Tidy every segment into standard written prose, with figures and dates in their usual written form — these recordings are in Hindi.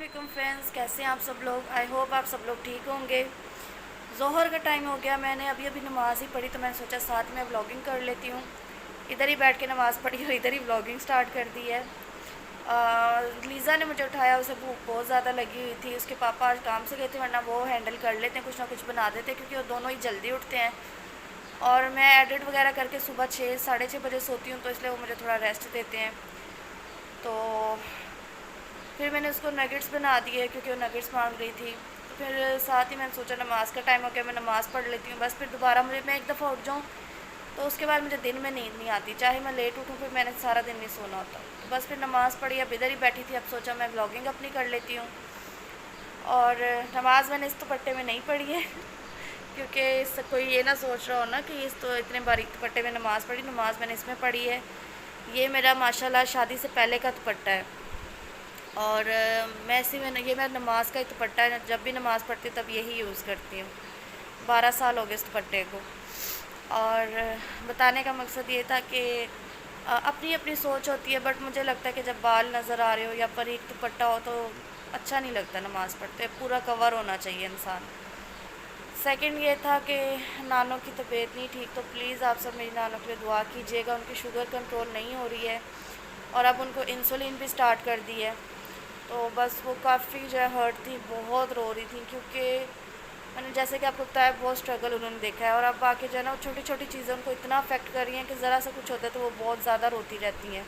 वालेकुम फ्रेंड्स, कैसे हैं आप सब लोग। आई होप आप सब लोग ठीक होंगे। ज़ोहर का टाइम हो गया, मैंने अभी अभी नमाज़ ही पढ़ी तो मैंने सोचा साथ में व्लॉगिंग कर लेती हूँ। इधर ही बैठ के नमाज़ पढ़ी और इधर ही व्लॉगिंग स्टार्ट कर दी है। लीज़ा ने मुझे उठाया, उसे भूख बहुत ज़्यादा लगी हुई थी। उसके पापा आज काम से गए थे, वरना वो हैंडल कर लेते हैं, कुछ ना कुछ बना देते हैं क्योंकि वो दोनों ही जल्दी उठते हैं। और मैं एडिट वगैरह करके सुबह 6 साढ़े 6 बजे सोती हूँ, तो इसलिए वो मुझे थोड़ा रेस्ट देते हैं। तो फिर मैंने उसको नगेट्स बना दिए क्योंकि वो नगेट्स मांग रही थी। तो फिर साथ ही मैंने सोचा नमाज़ का टाइम हो गया, मैं नमाज़ पढ़ लेती हूँ। बस फिर दोबारा मैं एक दफ़ा उठ जाऊँ तो उसके बाद मुझे दिन में नींद नहीं आती, चाहे मैं लेट उठूँ, फिर मैंने सारा दिन नहीं सोना होता। तो बस फिर नमाज़ पढ़ी, अब इधर ही बैठी थी, अब सोचा मैं व्लॉगिंग अपनी कर लेती हूँ। और नमाज़ मैंने इस दुपट्टे में नहीं पढ़ी है क्योंकि कोई ये ना सोच रहा हो ना कि इस तो इतने बारीक दुपट्टे में नमाज़ पढ़ी। नमाज़ मैंने इसमें पढ़ी है। ये मेरा माशाल्लाह शादी से पहले का दुपट्टा है। और मैं इसी में ये मैं नमाज़ का ही दुपट्टा है, जब भी नमाज़ पढ़ती हूँ तब यही यूज़ करती हूँ। 12 साल हो गए इस दुपट्टे को। और बताने का मकसद ये था कि अपनी अपनी सोच होती है, बट मुझे लगता है कि जब बाल नज़र आ रहे हो या पर एक दुपट्टा हो तो अच्छा नहीं लगता नमाज़ पढ़ते, पूरा कवर होना चाहिए इंसान। सेकंड ये था कि नानों की तबीयत नहीं ठीक, तो प्लीज़ आप सब मेरी नानों के लिए दुआ कीजिएगा। उनकी शुगर कंट्रोल नहीं हो रही है और अब उनको इंसुलिन भी स्टार्ट कर दी है। तो बस वो काफ़ी जो है हर्ट थी, बहुत रो रही थी क्योंकि मैंने जैसे कि आपको बताया बहुत स्ट्रगल उन्होंने देखा है। और अब बाकी जो है ना छोटी छोटी चीज़ें उनको इतना अफेक्ट कर रही हैं कि ज़रा सा कुछ होता है तो वो बहुत ज़्यादा रोती रहती हैं।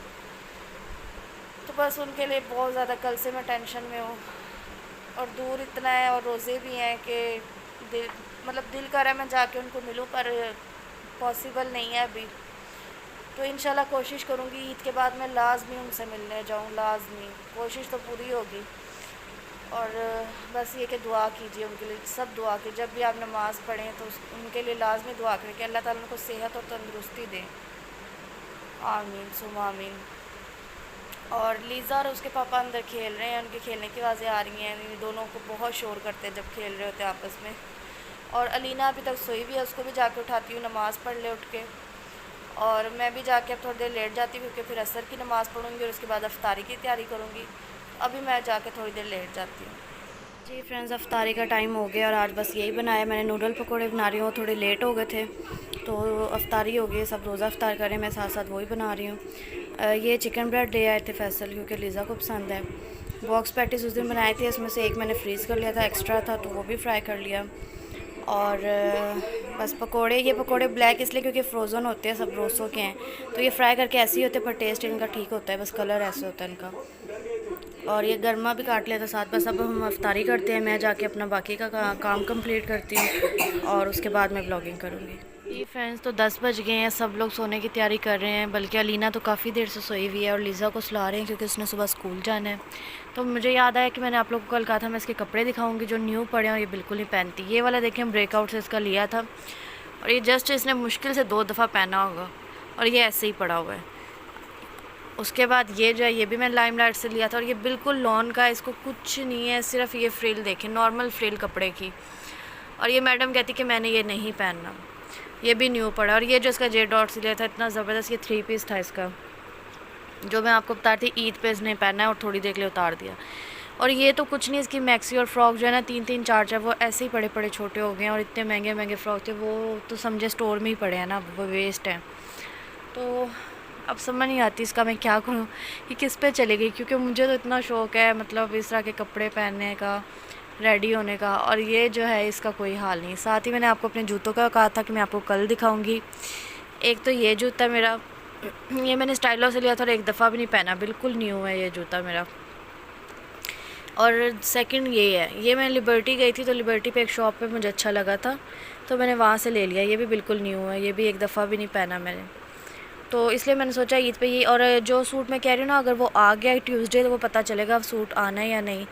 तो बस उनके लिए बहुत ज़्यादा कल से मैं टेंशन में हूँ। और दूर इतना है और रोज़े भी हैं कि दिल दिल कर रहा है मैं जाके उनको मिलूँ, पर पॉसिबल नहीं है अभी। तो इंशाल्लाह कोशिश करूँगी ईद के बाद मैं लाज़मी उनसे मिलने जाऊँ, लाज़मी कोशिश तो पूरी होगी। और बस ये कि दुआ कीजिए उनके लिए, सब दुआ कीजिए। जब भी आप नमाज़ पढ़ें तो उनके लिए लाज़मी दुआ करें कि अल्लाह ताला उनको सेहत और तंदुरुस्ती दें। आमीन सुम आमीन। और लीज़ा और उसके पापा अंदर खेल रहे हैं, उनके खेलने की आवाज़ें आ रही हैं। ये दोनों को बहुत शोर करते हैं जब खेल रहे होते हैं आपस में। और अलीना अभी तक सोई भी है, उसको भी जाके उठाती हूँ, नमाज़ पढ़ ले उठ के। और मैं भी जाके अब थोड़ी देर लेट जाती हूँ क्योंकि फिर असर की नमाज़ पढ़ूँगी और उसके बाद अफ्तारी की तैयारी करूँगी। अभी मैं जाके थोड़ी देर लेट जाती हूँ। जी फ्रेंड्स, अफ्तारी का टाइम हो गया और आज बस यही बनाया मैंने। नूडल पकौड़े बना रही हूँ, थोड़े लेट हो गए थे तो अफ्तारी हो गई, सब रोज़ा अफ्तार करें, मैं साथ साथ वही बना रही हूँ। ये चिकन ब्रेड ले आए थे फैसल क्योंकि लीज़ा को पसंद है। बॉक्स पैटीज़ उस दिन बनाए थे, उसमें से एक मैंने फ्रीज़ कर लिया था, एक्स्ट्रा था तो वो भी फ्राई कर लिया। और बस पकोड़े, ये पकोड़े ब्लैक इसलिए क्योंकि फ्रोज़न होते हैं, सब रोसो के हैं, तो ये फ्राई करके ऐसे ही होते हैं पर टेस्ट इनका ठीक होता है, बस कलर ऐसे होता है इनका। और ये गर्मा भी काट लिया था साथ। बस अब हम अफ्तारी करते हैं, मैं जाके अपना बाकी का काम कंप्लीट करती हूँ और उसके बाद मैं ब्लॉगिंग करूँगी। जी फ्रेंड्स, तो 10 बज गए हैं, सब लोग सोने की तैयारी कर रहे हैं, बल्कि अलीना तो काफ़ी देर से सोई हुई है और लीज़ा को सुला रहे हैं क्योंकि उसने सुबह स्कूल जाना है। तो मुझे याद आया कि मैंने आप लोगों को कल कहा था मैं इसके कपड़े दिखाऊंगी जो न्यू पड़े हैं और ये बिल्कुल नहीं पहनती। ये वाला देखें, ब्रेकआउट से इसका लिया था और ये जस्ट इसने मुश्किल से 2 दफ़ा पहना होगा और ये ऐसे ही पड़ा हुआ है। उसके बाद ये जो है ये भी मैंने लाइमलाइट से लिया था और ये बिल्कुल लॉन का, इसको कुछ नहीं है, सिर्फ ये फ्रिल देखें, नॉर्मल फ्रिल कपड़े की। और ये मैडम कहती कि मैंने ये नहीं पहनना, ये भी न्यू पड़ा। और ये जो इसका जे डॉट से लिया था इतना ज़बरदस्त, ये 3 पीस था इसका, जो मैं आपको बता रही थी ईद पे इसने पहना है और थोड़ी देर के लिए उतार दिया। और ये तो कुछ नहीं, इसकी मैक्सी और फ्रॉक जो है ना 3-3 4-4 वो ऐसे ही बड़े बड़े छोटे हो गए हैं और इतने महंगे महंगे फ़्रॉक थे, वो तो समझे स्टोर में ही पड़े हैं ना, वो वेस्ट हैं। तो अब समझ नहीं आती इसका मैं क्या करूँ कि किस पे चली गई, क्योंकि मुझे तो इतना शौक़ है इस तरह के कपड़े पहनने का, रेडी होने का, और ये जो है इसका कोई हाल नहीं। साथ ही मैंने आपको अपने जूतों का कहा था कि मैं आपको कल दिखाऊंगी। एक तो ये जूता मेरा, ये मैंने स्टाइलो से लिया था और एक दफ़ा भी नहीं पहना, बिल्कुल न्यू है ये जूता मेरा। और सेकंड ये है, ये मैं लिबर्टी गई थी तो लिबर्टी पे एक शॉप पे मुझे अच्छा लगा था तो मैंने वहाँ से ले लिया। ये भी बिल्कुल न्यू है, ये भी एक दफ़ा भी नहीं पहना मैंने, तो इसलिए मैंने सोचा ईद पे ये। और जो सूट मैं कह रही हूँ ना, अगर वो आ गया ट्यूसडे तो वो पता चलेगा सूट आना है या नहीं।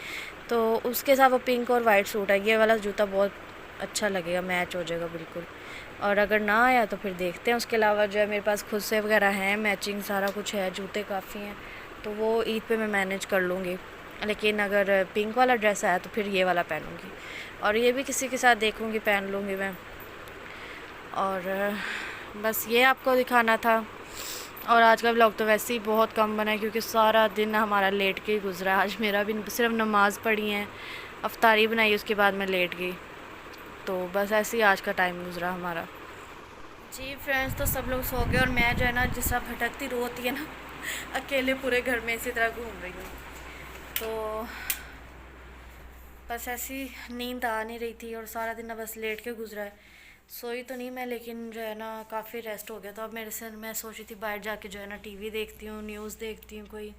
तो उसके साथ वो पिंक और वाइट सूट है, ये वाला जूता बहुत अच्छा लगेगा, मैच हो जाएगा बिल्कुल। और अगर ना आया तो फिर देखते हैं। उसके अलावा जो है मेरे पास खुद से वगैरह हैं, मैचिंग सारा कुछ है, जूते काफ़ी हैं, तो वो ईद पे मैं मैनेज कर लूँगी। लेकिन अगर पिंक वाला ड्रेस आया तो फिर ये वाला पहनूँगी और ये भी किसी के साथ देखूँगी, पहन लूँगी मैं। और बस ये आपको दिखाना था। और आज का व्लॉग तो वैसे ही बहुत कम बना है क्योंकि सारा दिन हमारा लेट के ही गुजरा। आज मेरा भी सिर्फ नमाज़ पढ़ी है, अफ्तारी बनाई, उसके बाद मैं लेट गई। तो बस ऐसे ही आज का टाइम गुजरा हमारा। जी फ्रेंड्स, तो सब लोग सो गए और मैं जो है ना, जिस तरह भटकती रो होती है ना, अकेले पूरे घर में इसी तरह घूम रही हूँ। तो बस ऐसी नींद आ नहीं रही थी और सारा दिन ना बस लेट के गुजरा है। सोई तो नहीं मैं, लेकिन जो है ना काफ़ी रेस्ट हो गया था। अब मेरे से मैं सोच रही थी बाहर जाके जो है ना टीवी देखती हूँ, न्यूज़ देखती हूँ, कोई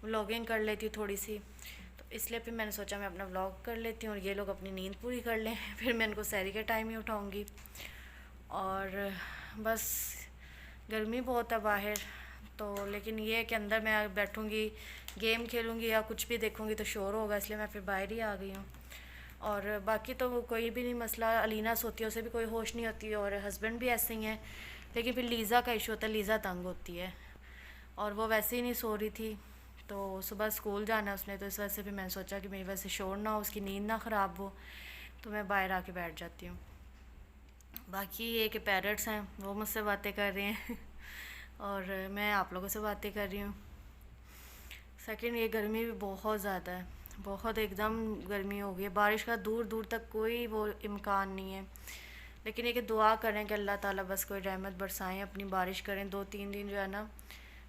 व्लॉगिंग कर लेती हूँ थोड़ी सी। तो इसलिए फिर मैंने सोचा मैं अपना व्लॉग कर लेती हूँ और ये लोग अपनी नींद पूरी कर लें। फिर मैं इनको सहरी के टाइम ही उठाऊँगी। और बस गर्मी बहुत है बाहर, तो लेकिन ये है कि अंदर मैं बैठूँगी, गेम खेलूँगी या कुछ भी देखूँगी तो शोर होगा, इसलिए मैं फिर बाहर ही आ गई हूँ। और बाकी तो कोई भी नहीं मसला, अलीना सोती है, उसे भी कोई होश नहीं होती और हस्बैंड भी ऐसे ही हैं। लेकिन फिर लीज़ा का इशू होता है, लीज़ा तंग होती है और वो वैसे ही नहीं सो रही थी। तो सुबह स्कूल जाना है उसने, तो इस वजह से भी मैंने सोचा कि मेरी वजह से शोर ना हो, उसकी नींद ना ख़राब हो, तो मैं बाहर आके बैठ जाती हूँ। बाकी ये कि पैरट्स हैं वो मुझसे बातें कर रहे हैं और मैं आप लोगों से बातें कर रही हूँ। सेकंड, ये गर्मी भी बहुत ज़्यादा है, बहुत एकदम गर्मी हो गई है। बारिश का दूर दूर तक कोई वो इम्कान नहीं है। लेकिन ये कि दुआ करें कि अल्लाह ताला बस कोई रहमत बरसाएं, अपनी बारिश करें, 2-3 दिन जो है ना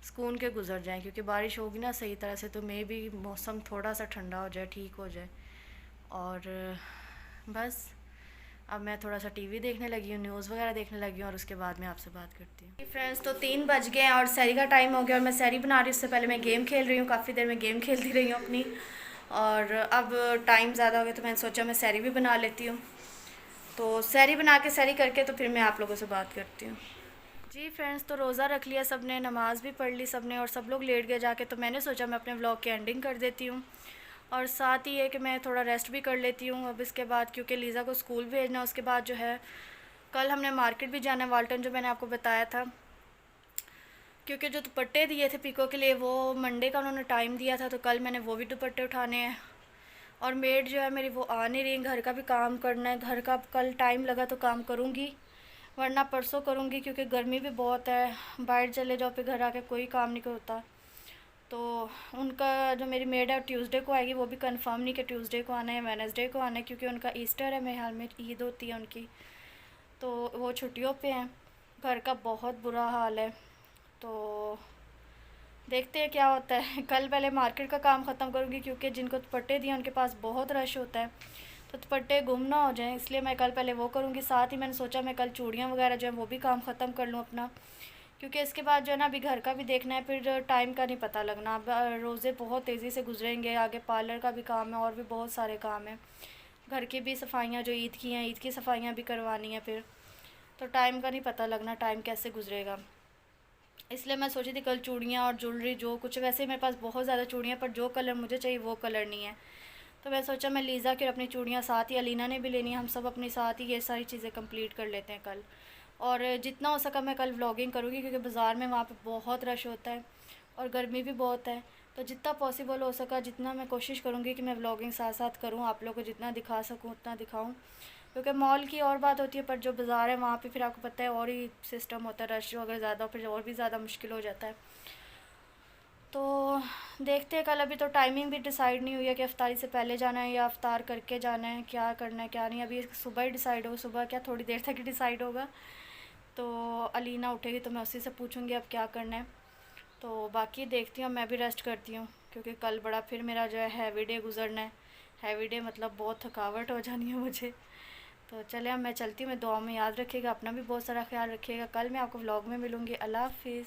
सुकून के गुजर जाएं। क्योंकि बारिश होगी ना सही तरह से तो मे भी मौसम थोड़ा सा ठंडा हो जाए, ठीक हो जाए। और बस अब मैं थोड़ा सा टीवी देखने लगी हूँ, न्यूज़ वगैरह देखने लगी हूँ और उसके बाद मैं आपसे बात करती हूँ। फ्रेंड्स, तो 3 बज गए हैं और सैरी का टाइम हो गया और मैं सैरी बना रही हूँ। उससे पहले मैं गेम खेल रही हूँ, काफ़ी देर में गेम खेलती रही हूँ अपनी। और अब टाइम ज़्यादा हो गया तो मैंने सोचा मैं सैरी भी बना लेती हूँ। तो सैरी बना के सैरी करके तो फिर मैं आप लोगों से बात करती हूँ। जी फ्रेंड्स, तो रोज़ा रख लिया सब ने, नमाज़ भी पढ़ ली सब ने और सब लोग लेट गए जाके। तो मैंने सोचा मैं अपने व्लॉग की एंडिंग कर देती हूँ और साथ ही ये कि मैं थोड़ा रेस्ट भी कर लेती हूँ अब इसके बाद, क्योंकि लीज़ा को स्कूल भेजना। उसके बाद जो है कल हमने मार्केट भी जाना है, वाल्टन, जो मैंने आपको बताया था। क्योंकि जो दुपट्टे दिए थे पीको के लिए वो मंडे का उन्होंने टाइम दिया था, तो कल मैंने वो भी दुपट्टे उठाने हैं। और मेड जो है मेरी वो आ नहीं रही, घर का भी काम करना है। घर का कल टाइम लगा तो काम करूँगी, वरना परसों करूँगी, क्योंकि गर्मी भी बहुत है। बाहर चले जाओ फिर घर आके कोई काम नहीं होता। तो उनका जो मेरी मेड है ट्यूसडे को आएगी, वो भी कंफर्म नहीं कि ट्यूसडे को आना है वेडनेसडे को आना है, क्योंकि उनका ईस्टर है, मेरे हाल में ईद होती है उनकी, तो वो छुट्टियों पे हैं। घर का बहुत बुरा हाल है, तो देखते हैं क्या होता है। कल पहले मार्केट का काम ख़त्म करूँगी, क्योंकि जिनको दुपट्टे दिए उनके पास बहुत रश होता है, तो दुपट्टे गुम ना हो जाएं, इसलिए मैं कल पहले वो करूँगी। साथ ही मैंने सोचा मैं कल चूड़ियाँ वगैरह जो है वो भी काम ख़त्म कर लूँ अपना, क्योंकि इसके बाद जो है ना अभी घर का भी देखना है, फिर टाइम का नहीं पता लगना। अब रोज़े बहुत तेज़ी से गुजरेंगे, आगे पार्लर का भी काम है और भी बहुत सारे काम हैं। घर की भी सफाइयाँ जो ईद की हैं, ईद की सफाइयाँ भी करवानी है फिर, तो टाइम का नहीं पता लगना, टाइम कैसे गुजरेगा। इसलिए मैं सोची थी कल चूड़ियाँ और ज्वेलरी जो कुछ, वैसे मेरे पास बहुत ज़्यादा चूड़ियाँ, पर जो कलर मुझे चाहिए वो कलर नहीं है। तो मैं सोचा मैं लीज़ा की अपनी चूड़ियाँ साथ ही, अलीना ने भी लेनी है, हम सब अपनी साथ ही ये सारी चीज़ें कंप्लीट कर लेते हैं कल। और जितना हो सका मैं कल व्लॉगिंग करूँगी, क्योंकि बाज़ार में वहाँ पे बहुत रश होता है और गर्मी भी बहुत है। तो जितना पॉसिबल हो सका, जितना मैं कोशिश करूँगी कि मैं व्लॉगिंग साथ साथ करूँ, आप लोगों को जितना दिखा सकूँ उतना दिखाऊँ। क्योंकि मॉल की और बात होती है, पर जो बाज़ार है वहाँ पे फिर आपको पता है और ही सिस्टम होता है, रश अगर ज़्यादा फिर और भी ज़्यादा मुश्किल हो जाता है। तो देखते हैं कल, अभी तो टाइमिंग भी डिसाइड नहीं हुई है कि अफ्तारी से पहले जाना है या अफ्तार करके जाना है, क्या करना है क्या नहीं। अभी सुबह ही डिसाइड हो, सुबह क्या थोड़ी देर तक ही डिसाइड होगा। तो अलीना उठेगी तो मैं उसी से पूछूंगी अब क्या करना है। तो बाकी देखती हूँ, मैं भी रेस्ट करती हूँ, क्योंकि कल बड़ा फिर मेरा जो है हैवी डे गुजरना है। हैवी डे मतलब बहुत थकावट हो जानी है मुझे। तो चले अब मैं चलती हूँ, मैं दुआ में याद रखिएगा, अपना भी बहुत सारा ख्याल रखिएगा। कल मैं आपको व्लॉग में मिलूँगी। अल्लाह हाफिज़।